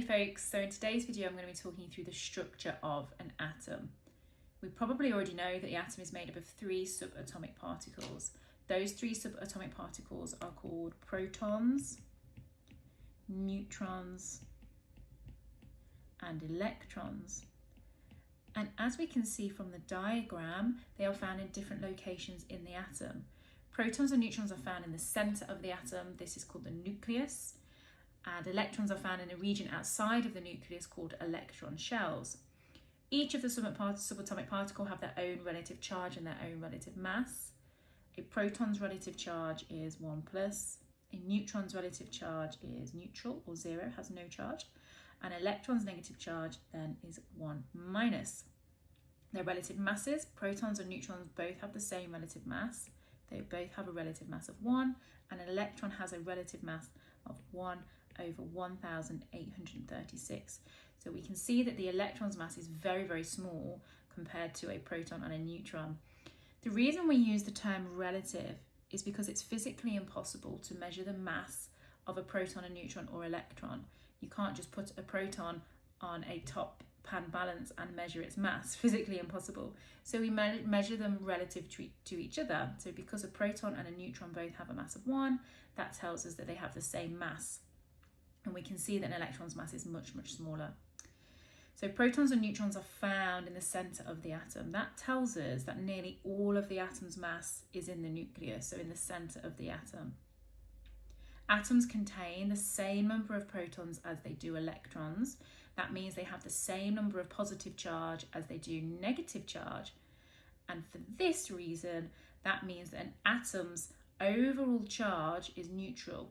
folks, so in today's video I'm going to be talking you through the structure of an atom. We probably already know that the atom is made up of three subatomic particles. Those three subatomic particles are called protons, neutrons and electrons. And as we can see from the diagram, they are found in different locations in the atom. Protons and neutrons are found in the center of the atom. This is called the nucleus. And electrons are found in a region outside of the nucleus called electron shells. Each of the subatomic particles have their own relative charge and their own relative mass. A proton's relative charge is 1 plus. A neutron's relative charge is neutral or 0, has no charge. An electron's negative charge then is 1 minus. Their relative masses, protons and neutrons both have the same relative mass. They both have a relative mass of 1, and an electron has a relative mass of 1 over 1,836. So we can see that the electron's mass is very, very small compared to a proton and a neutron. The reason we use the term relative is because it's physically impossible to measure the mass of a proton, a neutron or electron. You can't just put a proton on a top pan balance and measure its mass, physically impossible. So we measure them relative to each other. So because a proton and a neutron both have a mass of 1, that tells us that they have the same mass. And we can see that an electron's mass is much, much smaller. So protons and neutrons are found in the center of the atom. That tells us that nearly all of the atom's mass is in the nucleus, so in the center of the atom. Atoms contain the same number of protons as they do electrons. That means they have the same number of positive charge as they do negative charge. And for this reason, that means that an atom's overall charge is neutral.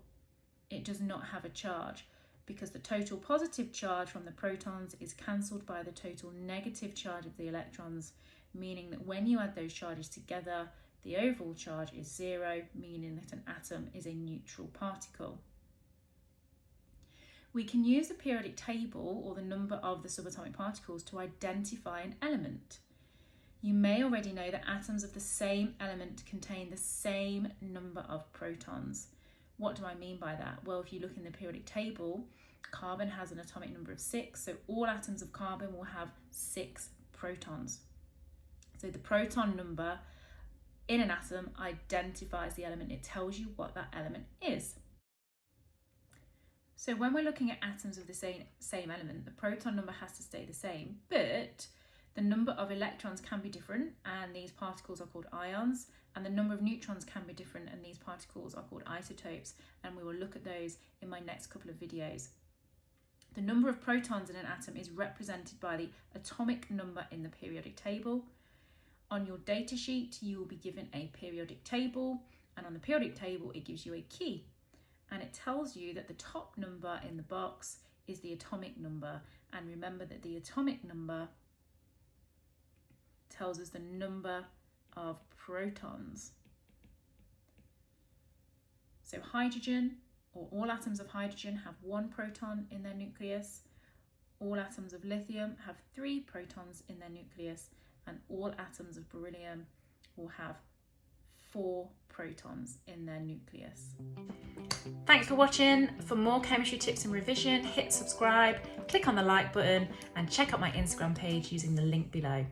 It does not have a charge because the total positive charge from the protons is cancelled by the total negative charge of the electrons, meaning that when you add those charges together, the overall charge is 0, meaning that an atom is a neutral particle. We can use the periodic table or the number of the subatomic particles to identify an element. You may already know that atoms of the same element contain the same number of protons. What do I mean by that? Well, if you look in the periodic table, carbon has an atomic number of 6, so all atoms of carbon will have 6 protons. So the proton number in an atom identifies the element. It tells you what that element is. So when we're looking at atoms of the same element, the proton number has to stay the same, but the number of electrons can be different, and these particles are called ions, and the number of neutrons can be different, and these particles are called isotopes, and we will look at those in my next couple of videos. The number of protons in an atom is represented by the atomic number in the periodic table. On your data sheet, you will be given a periodic table, and on the periodic table, it gives you a key, and it tells you that the top number in the box is the atomic number, and remember that the atomic number tells us the number of protons. So hydrogen, or all atoms of hydrogen, have 1 proton in their nucleus. All atoms of lithium have 3 protons in their nucleus, and all atoms of beryllium will have 4 protons in their nucleus. Thanks for watching. For more chemistry tips and revision, hit subscribe, click on the like button, and check out my Instagram page using the link below.